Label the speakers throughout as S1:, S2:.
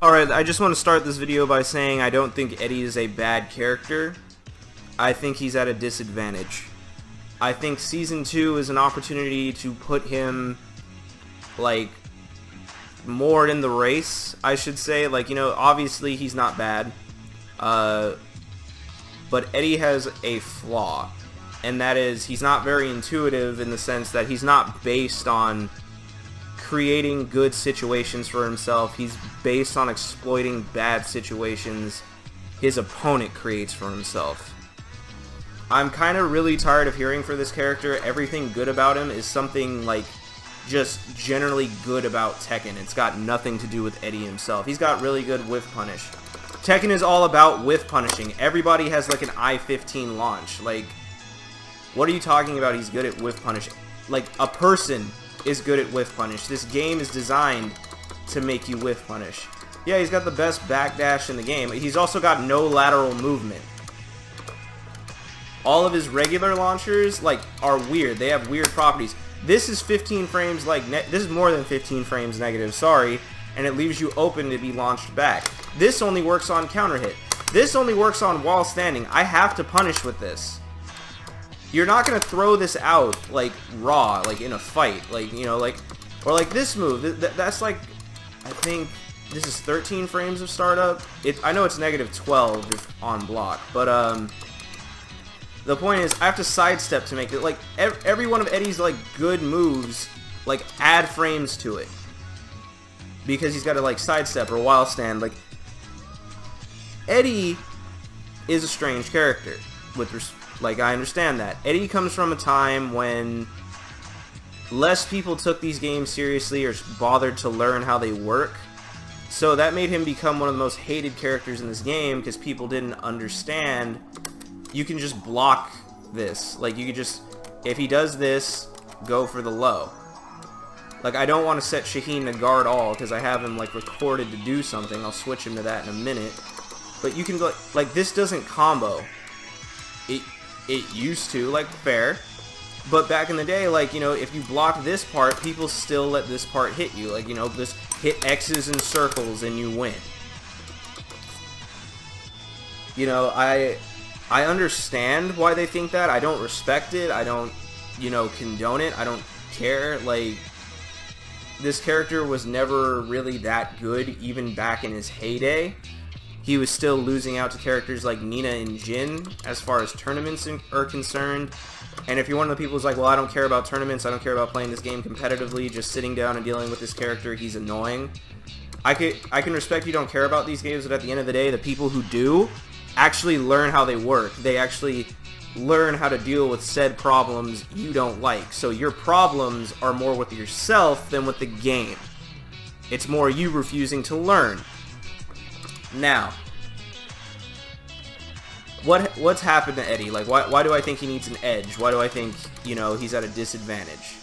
S1: Alright, I just want to start this video by saying I don't think Eddie is a bad character. I think he's at a disadvantage. I think Season 2 is an opportunity to put him, like, more in the race, I should say. Like, you know, obviously he's not bad. But Eddie has a flaw. And that is, he's not very intuitive in the sense that he's not based on creating good situations for himself. He's based on exploiting bad situations his opponent creates for himself. I'm kind of really tired of hearing for this character everything good about him is something like just generally good about Tekken. It's got nothing to do with Eddie himself. He's got really good whiff punish. Tekken is all about whiff punishing. Everybody has like an I-15 launch. Like, what are you talking about? He's good at whiff punishing. Like, a person is good at whiff punish. This game is designed to make you whiff punish. Yeah, he's got the best backdash in the game. He's also got no lateral movement. All of his regular launchers, like, are weird. They have weird properties. This is 15 frames, like, this is more than 15 frames negative, sorry, and it leaves you open to be launched back. This only works on counter hit. This only works on wall standing. I have to punish with this. You're not going to throw this out, like, raw, like, in a fight. Like, you know, like, or like this move. That's like, I think, this is 13 frames of startup. I know it's negative 12 if on block, but, the point is, I have to sidestep to make it, like, every one of Eddie's, like, good moves, like, add frames to it. Because he's got to, like, sidestep or wild stand, like, Eddie is a strange character, like, I understand that. Eddie comes from a time when less people took these games seriously or bothered to learn how they work. So that made him become one of the most hated characters in this game because people didn't understand you can just block this. Like, you could just, if he does this, go for the low. Like, I don't want to set Shaheen to guard all because I have him, like, recorded to do something. I'll switch him to that in a minute. But you can go, like, this doesn't combo. It used to, like, fair. But back in the day, like, you know, if you block this part, people still let this part hit you. Like, you know, just hit X's and circles and you win. You know, I understand why they think that. I don't respect it. I don't, you know, condone it. I don't care. Like, this character was never really that good, even back in his heyday. He was still losing out to characters like Nina and Jin as far as tournaments are concerned. And if you're one of the people who's like, well, I don't care about tournaments, I don't care about playing this game competitively, just sitting down and dealing with this character, he's annoying. I can respect you don't care about these games, but at the end of the day, the people who do actually learn how they work. They actually learn how to deal with said problems you don't like. So your problems are more with yourself than with the game. It's more you refusing to learn. Now, what's happened to Eddie? Like, why do I think he needs an edge? Why do I think, you know, he's at a disadvantage?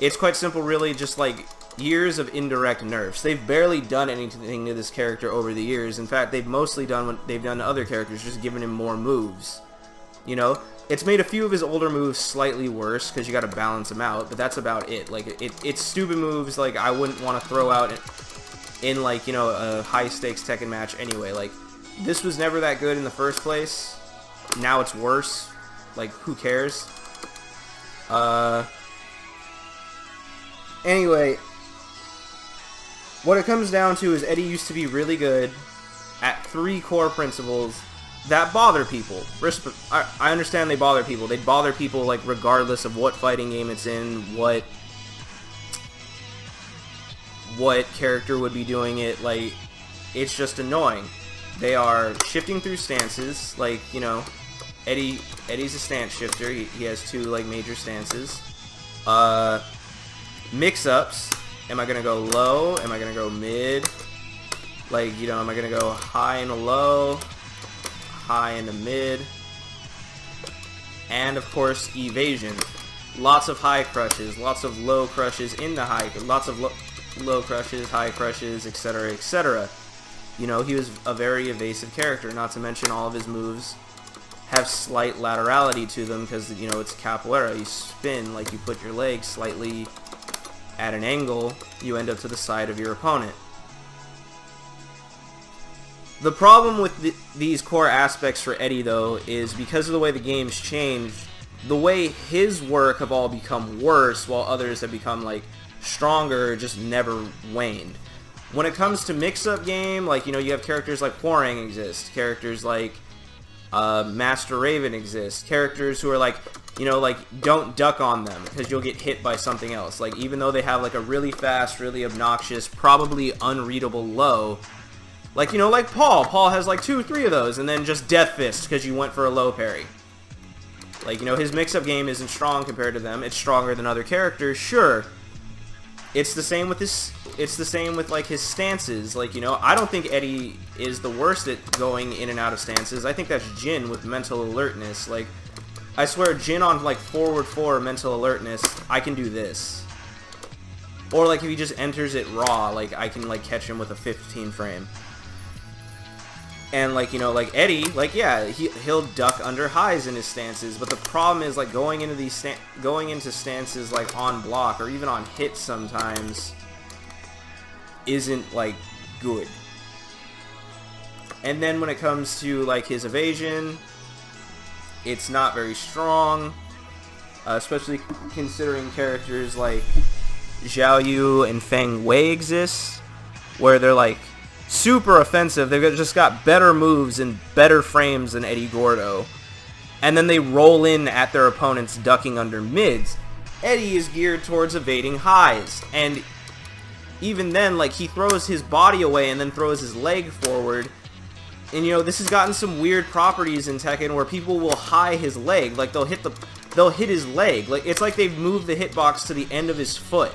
S1: It's quite simple, really, just like years of indirect nerfs. They've barely done anything to this character over the years. In fact, they've mostly done what they've done to other characters, just giving him more moves. You know, it's made a few of his older moves slightly worse because you got to balance them out, but that's about it. Like, it's stupid moves like I wouldn't want to throw out in, like, you know, a high-stakes Tekken match anyway. Like, this was never that good in the first place. Now it's worse. Like, who cares? Anyway, what it comes down to is Eddie used to be really good at 3 core principles that bother people. I understand they bother people. They bother people, like, regardless of what fighting game it's in, what character would be doing it. Like, it's just annoying. They are shifting through stances, like, you know, Eddie's a stance shifter. He has 2, like, major stances. Mix-ups. Am I gonna go low? Am I gonna go mid? Like, you know, am I gonna go high and a low? High and a mid? And, of course, evasion. Lots of high crushes, lots of low crushes into high, lots of low crushes, high crushes, etc., etc. You know, he was a very evasive character, not to mention all of his moves have slight laterality to them because, you know, it's capoeira. You spin, like, you put your legs slightly at an angle, you end up to the side of your opponent. The problem with these core aspects for Eddie, though, is because of the way the game's changed, the way his work have all become worse, while others have become, like, stronger, just never waned. When it comes to mix-up game, like, you know, you have characters like Hwoarang exist, characters like Master Raven exist, characters who are like, you know, like, don't duck on them, because you'll get hit by something else. Like, even though they have, like, a really fast, really obnoxious, probably unreadable low, like, you know, like Paul. Paul has, like, 2 or 3 of those, and then just Death Fist, because you went for a low parry. Like, you know, his mix-up game isn't strong compared to them. It's stronger than other characters, sure. It's the same with this. It's the same with, like, his stances. Like, you know, I don't think Eddie is the worst at going in and out of stances. I think that's Jin with mental alertness. Like, I swear, Jin on, like, forward 4 mental alertness, I can do this. Or, like, if he just enters it raw, like, I can, like, catch him with a 15 frame. And, like, you know, like, Eddie, like, yeah, he'll duck under highs in his stances, but the problem is, like, going into stances, like, on block, or even on hits sometimes, isn't, like, good. And then when it comes to, like, his evasion, it's not very strong, especially considering characters like Xiao Yu and Feng Wei exist, where they're, like, super offensive. They've just got better moves and better frames than Eddy Gordo. And then they roll in at their opponents ducking under mids. Eddie is geared towards evading highs. And even then, like, he throws his body away and then throws his leg forward. And, you know, this has gotten some weird properties in Tekken where people will high his leg. Like, they'll hit his leg. Like, it's like they've moved the hitbox to the end of his foot.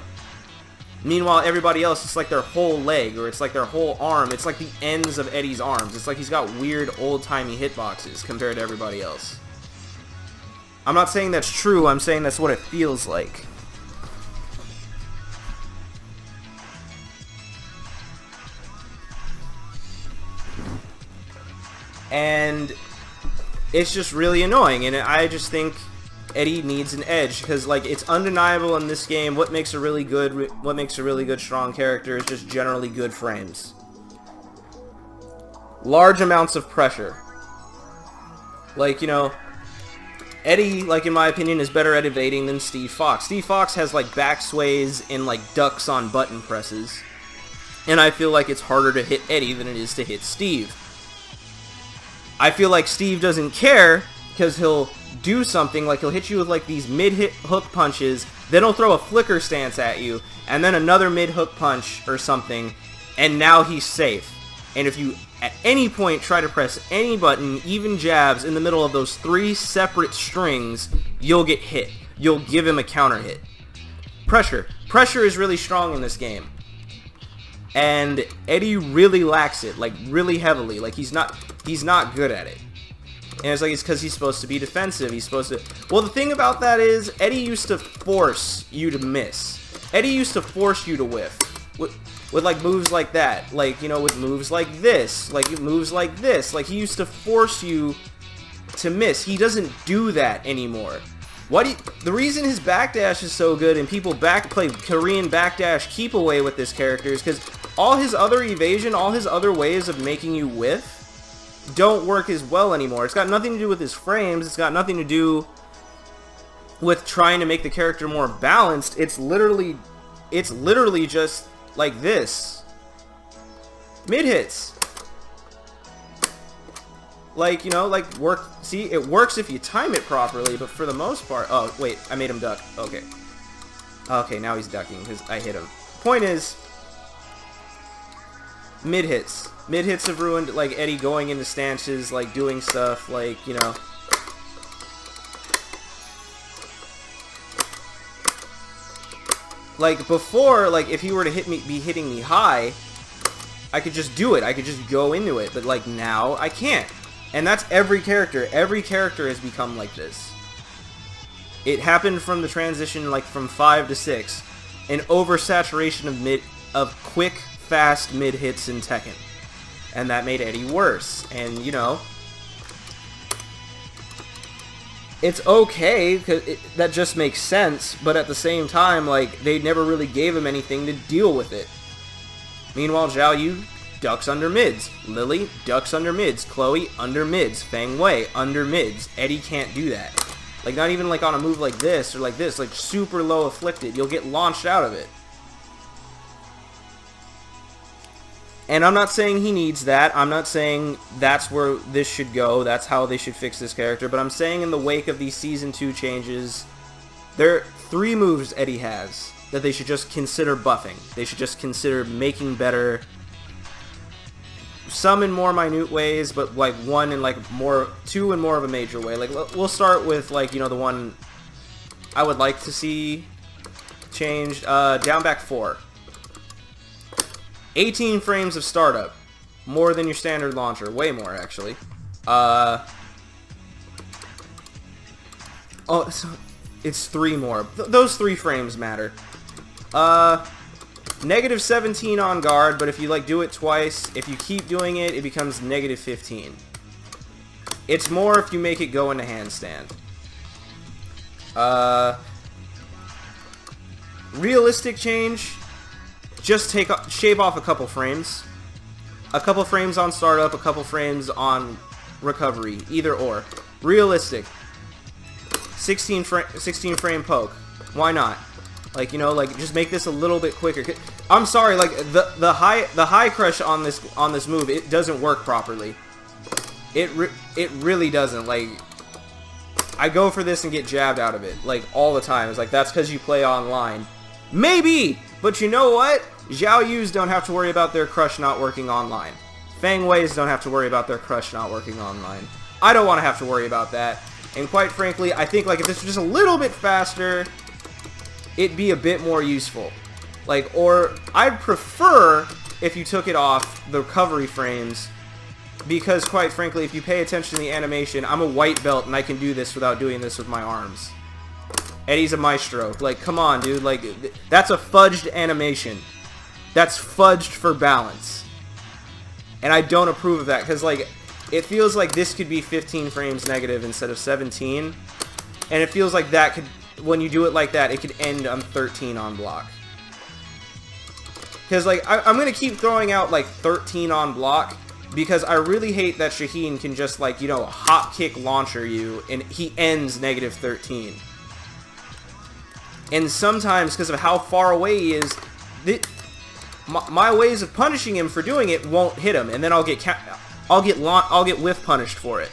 S1: Meanwhile, everybody else, it's like their whole leg, or it's like their whole arm. It's like the ends of Eddie's arms. It's like he's got weird, old-timey hitboxes compared to everybody else. I'm not saying that's true, I'm saying that's what it feels like. And it's just really annoying, and I just think Eddie needs an edge, because, like, it's undeniable in this game what makes a really good strong character is just generally good frames. Large amounts of pressure. Like, you know, Eddie, like, in my opinion, is better at evading than Steve Fox. Steve Fox has, like, back sways and, like, ducks on button presses. And I feel like it's harder to hit Eddie than it is to hit Steve. I feel like Steve doesn't care, because he'll do something, like he'll hit you with, like, these mid-hit hook punches, then he'll throw a flicker stance at you, and then another mid-hook punch or something, and now he's safe. And if you at any point try to press any button, even jabs, in the middle of those 3 separate strings, you'll get hit. You'll give him a counter hit. Pressure. Pressure is really strong in this game. And Eddie really lacks it, like, really heavily. Like, he's not good at it. And it's like, it's because he's supposed to be defensive. He's supposed to... Well, the thing about that is, Eddie used to force you to miss. Eddie used to force you to whiff. With like, moves like that. Like, you know, with moves like this. Like, moves like this. Like, he used to force you to miss. He doesn't do that anymore. The reason his backdash is so good and people play Korean backdash keep away with this character is because all his other evasion, all his other ways of making you whiff, don't work as well anymore. It's got nothing to do with his frames. It's got nothing to do with trying to make the character more balanced. It's literally just like this. Mid hits. Like, you know, like, see, it works if you time it properly, but for the most part... Oh, wait, I made him duck. Okay. Okay, now he's ducking, because I hit him. Point is, mid hits. Mid hits have ruined, like, Eddie going into stances, like, doing stuff, like, you know... Like, before, like, if he were to be hitting me high, I could just do it. I could just go into it, but, like, now I can't. And that's every character. Every character has become like this. It happened from the transition, like, from 5 to 6. An oversaturation of quick, fast mid hits in Tekken. And that made Eddie worse. And, you know, it's okay, because that just makes sense, but at the same time, like, they never really gave him anything to deal with it. Meanwhile, Xiao Yu ducks under mids. Lily, ducks under mids. Chloe, under mids. Feng Wei, under mids. Eddie can't do that. Like, not even like on a move like this or like this, like super low afflicted. You'll get launched out of it. And I'm not saying he needs that. I'm not saying that's where this should go. That's how they should fix this character. But I'm saying in the wake of these Season 2 changes, there are 3 moves Eddie has that they should just consider buffing. They should just consider making better. Some in more minute ways, but like 1 in like more, 2 in more of a major way. Like, we'll start with like, you know, the one I would like to see changed. Down back 4. 18 frames of startup. More than your standard launcher. Way more, actually. Oh, so it's 3 more. Those 3 frames matter. Negative 17 on guard, but if you like do it twice, if you keep doing it, it becomes negative 15. It's more if you make it go into handstand. Realistic change. Just shave off a couple frames. A couple frames on startup, a couple frames on recovery. Either or. Realistic. 16 frame poke. Why not? Like, you know, like just make this a little bit quicker. I'm sorry, like the high crush on this move, it doesn't work properly. It really doesn't. Like, I go for this and get jabbed out of it like all the time. It's like, that's because you play online. Maybe, but you know what? Xiao Yus don't have to worry about their crush not working online. Feng Wei's don't have to worry about their crush not working online. I don't want to have to worry about that. And quite frankly, I think like if this was just a little bit faster, it'd be a bit more useful. Like, or I'd prefer if you took it off the recovery frames, because quite frankly, if you pay attention to the animation, I'm a white belt and I can do this without doing this with my arms. Eddie's a maestro. Like, come on, dude. Like, that's a fudged animation. That's fudged for balance. And I don't approve of that, because, like, it feels like this could be 15 frames negative instead of 17. And it feels like that could, when you do it like that, it could end on 13 on block. Because, like, I'm going to keep throwing out, like, 13 on block, because I really hate that Shaheen can just, like, you know, hop kick launcher you, and he ends negative 13. And sometimes, because of how far away he is, my ways of punishing him for doing it won't hit him, and then I'll get whiff punished for it.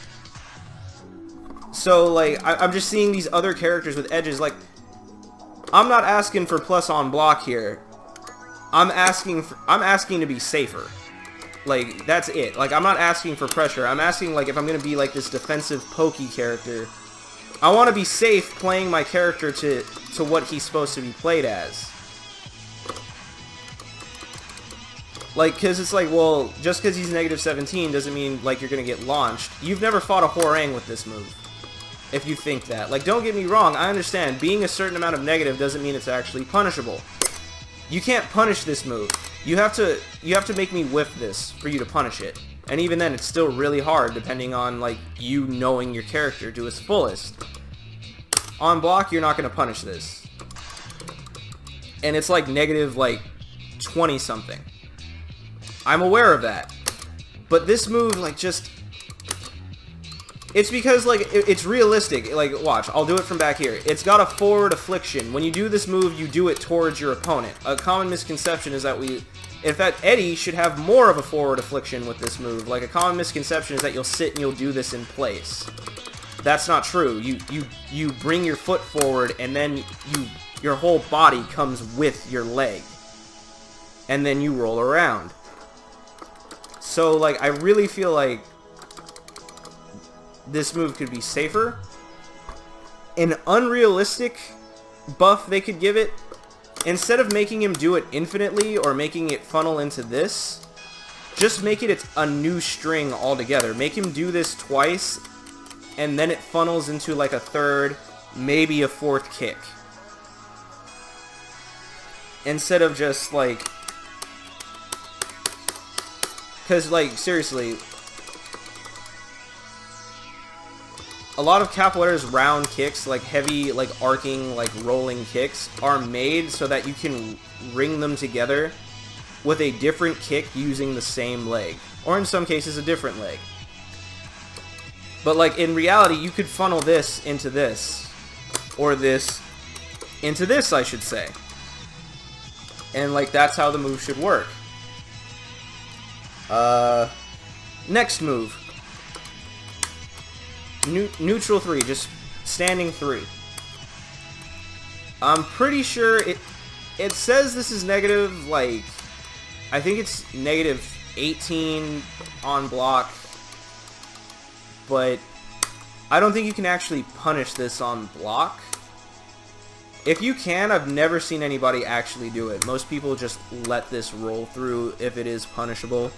S1: So like I'm just seeing these other characters with edges. Like, I'm not asking for plus on block here. I'm asking to be safer. Like, that's it. Like, I'm not asking for pressure. I'm asking, like, if I'm gonna be like this defensive pokey character, I want to be safe playing my character to what he's supposed to be played as. Like, because it's like, well, just because he's negative 17 doesn't mean, like, you're going to get launched. You've never fought a Hwoarang with this move, if you think that. Like, don't get me wrong, I understand. Being a certain amount of negative doesn't mean it's actually punishable. You can't punish this move. You have to make me whiff this for you to punish it. And even then, it's still really hard, depending on, like, you knowing your character to its fullest. On block, you're not going to punish this. And it's, like, negative, like, 20-something. I'm aware of that. But this move, like, just... It's because, like, it's realistic. Like, watch, I'll do it from back here. It's got a forward affliction. When you do this move, you do it towards your opponent. A common misconception is that in fact, Eddie should have more of a forward affliction with this move. Like, a common misconception is that you'll sit and you'll do this in place. That's not true. You bring your foot forward, and then your whole body comes with your leg. And then you roll around. So, like, I really feel like this move could be safer. An unrealistic buff they could give it, instead of making him do it infinitely or making it funnel into this, just make it a new string altogether. Make him do this twice, and then it funnels into like a third, maybe a fourth kick. Instead of just like... Because, like, seriously, a lot of capoeira's round kicks, like heavy, like arcing, like rolling kicks, are made so that you can ring them together with a different kick using the same leg. Or in some cases, a different leg. But, like, in reality, you could funnel this into this. Or this into this, I should say. And, like, that's how the move should work. Next move. Neutral 3, just standing 3. I'm pretty sure it says this is negative, like, I think it's negative 18 on block, but I don't think you can actually punish this on block. If you can, I've never seen anybody actually do it. Most people just let this roll through if it is punishable.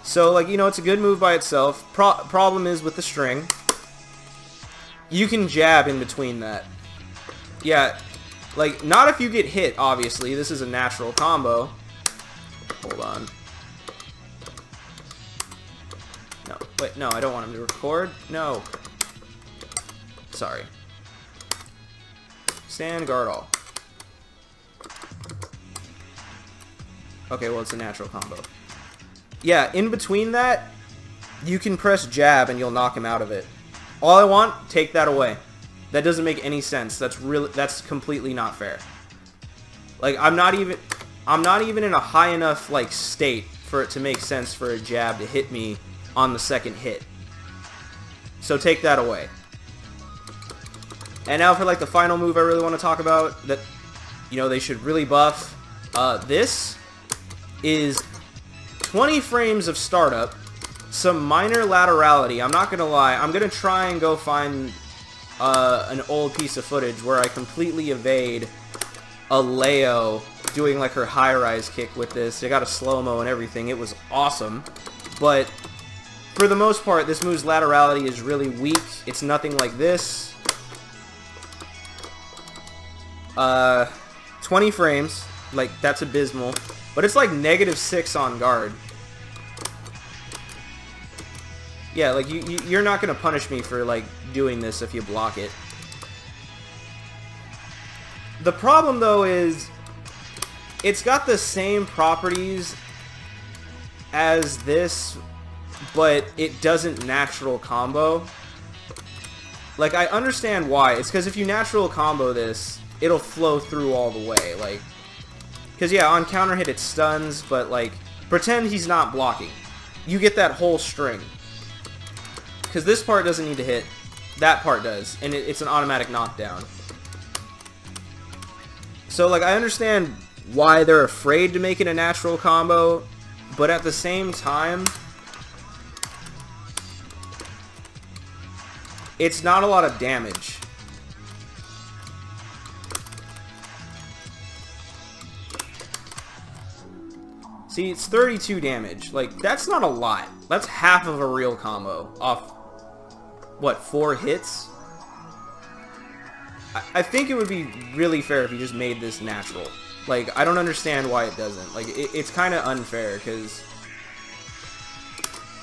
S1: So, like, you know, it's a good move by itself. Problem is with the string. You can jab in between that. Yeah, like, not if you get hit, obviously. This is a natural combo. Hold on. No, wait, no, I don't want him to record. No. Sorry. Stand guard all. Okay, well, it's a natural combo. Yeah, in between that, you can press jab and you'll knock him out of it. All I want, take that away. That doesn't make any sense. That's completely not fair. Like, I'm not even in a high enough, like, state for it to make sense for a jab to hit me on the second hit. So take that away. And now for, like, the final move I really want to talk about that, you know, they should really buff. This is 20 frames of startup, some minor laterality. I'm not gonna lie, I'm gonna try and go find an old piece of footage where I completely evade a Leo doing like her high-rise kick with this. They got a slow-mo and everything. It was awesome. But for the most part, this move's laterality is really weak. It's nothing like this. 20 frames. Like, that's abysmal. But it's like -6 on guard. Yeah, like, you're not going to punish me for, like, doing this if you block it. The problem, though, is it's got the same properties as this, but it doesn't natural combo. Like, I understand why. It's because if you natural combo this, it'll flow through all the way. Like, because, yeah, on counter hit it stuns, but, like, pretend he's not blocking. You get that whole string. Because this part doesn't need to hit. That part does. And it's an automatic knockdown. So, like, I understand why they're afraid to make it a natural combo, but at the same time, it's not a lot of damage. See, it's 32 damage. Like, that's not a lot. That's half of a real combo off, what, 4 hits? I think it would be really fair if you just made this natural. Like, I don't understand why it doesn't. Like, it's kind of unfair, because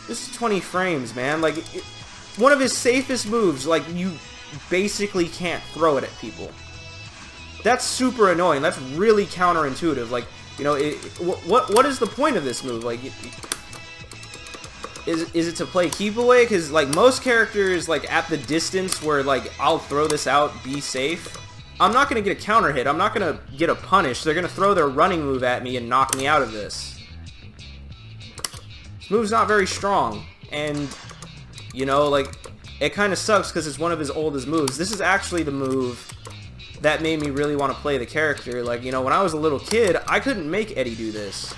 S1: this is 20 frames, man. Like, one of his safest moves, like, you basically can't throw it at people. That's super annoying. That's really counterintuitive. Like, you know, what is the point of this move? Like, is it to play keep away? Because, like, most characters, like, at the distance where, like, I'll throw this out, be safe, I'm not going to get a counter hit. I'm not going to get a punish. They're going to throw their running move at me and knock me out of this. This move's not very strong. And, you know, like, it kind of sucks because it's one of his oldest moves. This is actually the move that made me really want to play the character. Like, you know, when I was a little kid, I couldn't make Eddie do this.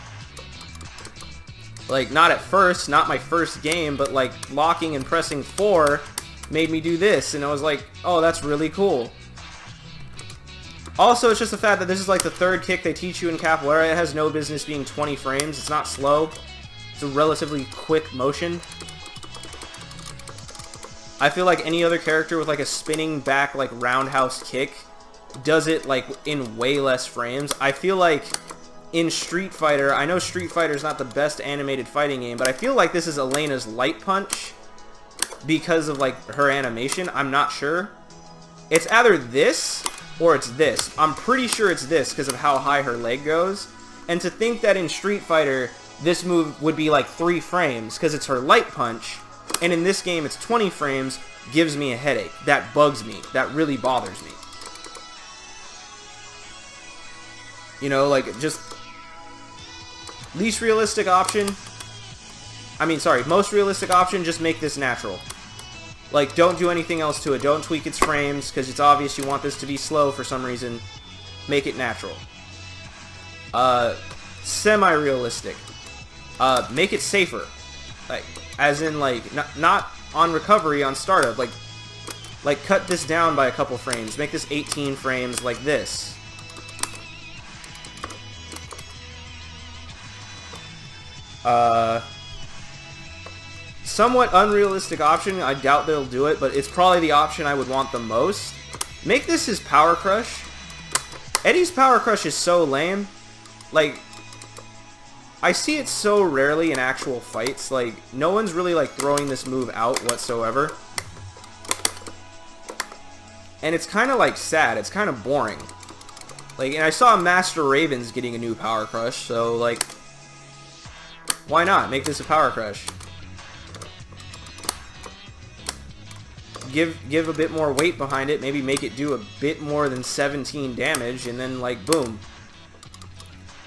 S1: Like, not at first, not my first game, but, like, locking and pressing 4 made me do this, and I was like, oh, that's really cool. Also, it's just the fact that this is, like, the 3rd kick they teach you in Capoeira. It has no business being 20 frames. It's not slow. It's a relatively quick motion. I feel like any other character with, like, a spinning back, like, roundhouse kick does it, like, in way less frames. I feel like in Street Fighter, I know Street Fighter's not the best animated fighting game, but I feel like this is Elena's light punch because of, like, her animation. I'm not sure. It's either this or it's this. I'm pretty sure it's this because of how high her leg goes. And to think that in Street Fighter, this move would be like 3 frames, because it's her light punch, and in this game it's 20 frames, gives me a headache. That bugs me. That really bothers me. You know, like, just... least realistic option... most realistic option, just make this natural. Like, don't do anything else to it. Don't tweak its frames, because it's obvious you want this to be slow for some reason. Make it natural. Semi-realistic. Make it safer. Like, as in, like, not on recovery, on startup. Like, cut this down by a couple frames. Make this 18 frames like this. Somewhat unrealistic option. I doubt they'll do it, but it's probably the option I would want the most. Make this his Power Crush. Eddie's Power Crush is so lame. Like, I see it so rarely in actual fights. Like, no one's really, like, throwing this move out whatsoever. And it's kind of, like, sad. It's kind of boring. Like, and I saw Master Raven's getting a new Power Crush, so, like, why not? Make this a Power Crush. Give a bit more weight behind it. Maybe make it do a bit more than 17 damage, and then, like, boom.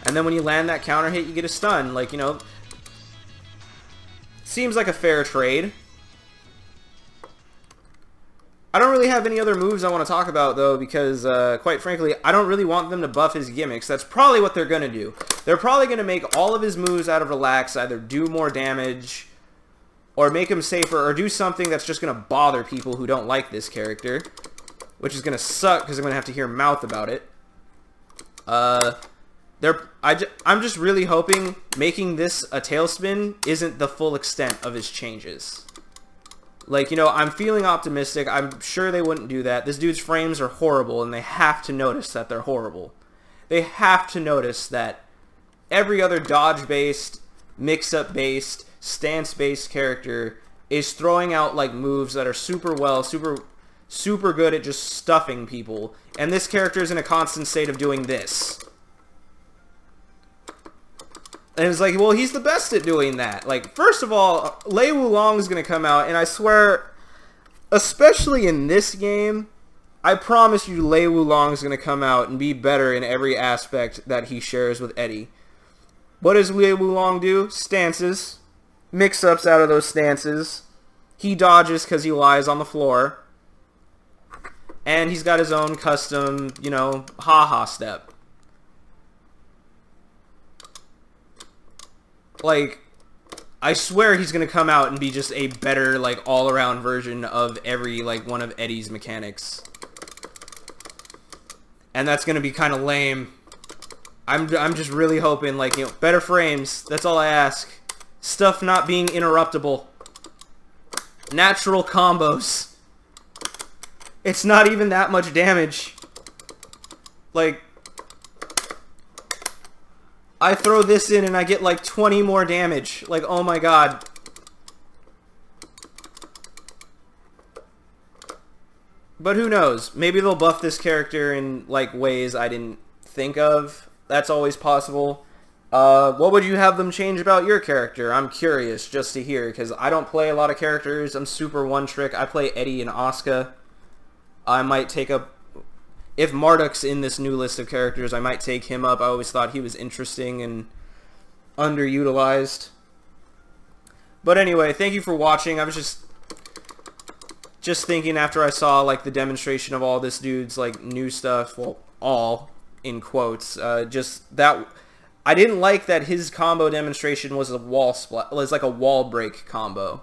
S1: And then when you land that counter hit, you get a stun. Like, you know, seems like a fair trade. I don't really have any other moves I want to talk about, though, because, quite frankly, I don't really want them to buff his gimmicks. That's probably what they're going to do. They're probably going to make all of his moves out of Relax either do more damage, or make him safer, or do something that's just going to bother people who don't like this character. Which is going to suck, because I'm going to have to hear mouth about it. I'm just really hoping making this a tailspin isn't the full extent of his changes. Like, you know, I'm feeling optimistic. I'm sure they wouldn't do that. This dude's frames are horrible, and they have to notice that they're horrible. They have to notice that every other dodge-based, mix-up-based, stance-based character is throwing out, like, moves that are super good at just stuffing people. And this character is in a constant state of doing this. And it's like, well, he's the best at doing that. Like, first of all, Lei Wulong is going to come out, and I swear, especially in this game, I promise you Lei Wulong is going to come out and be better in every aspect that he shares with Eddie. What does Lei Wulong do? Stances. Mix-ups out of those stances. He dodges because he lies on the floor. And he's got his own custom, you know, ha-ha step. Like, I swear he's going to come out and be just a better, like, all-around version of every, like, one of Eddie's mechanics. And that's going to be kind of lame. I'm just really hoping, like, you know, better frames. That's all I ask. Stuff not being interruptible. Natural combos. It's not even that much damage. Like, I throw this in and I get like 20 more damage. Like, oh my god. But who knows? Maybe they'll buff this character in like ways I didn't think of. That's always possible. What would you have them change about your character? I'm curious just to hear, because I don't play a lot of characters. I'm super one-trick. I play Eddie and Asuka. I might take up... If Marduk's in this new list of characters, I might take him up. I always thought he was interesting and underutilized. But anyway, thank you for watching. I was just thinking after I saw like the demonstration of all this dude's like new stuff, well, all in quotes, just that I didn't like that his combo demonstration was a wall splat, was like a wall break combo.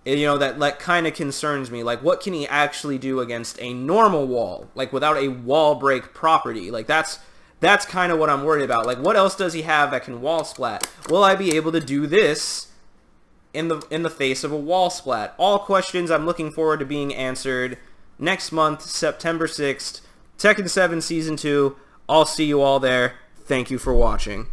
S1: You know, that kind of concerns me. Like, what can he actually do against a normal wall? Like, without a wall break property. Like, that's kind of what I'm worried about. Like, what else does he have that can wall splat? Will I be able to do this in the face of a wall splat? All questions I'm looking forward to being answered next month, September 6th, Tekken 7 Season 2. I'll see you all there. Thank you for watching.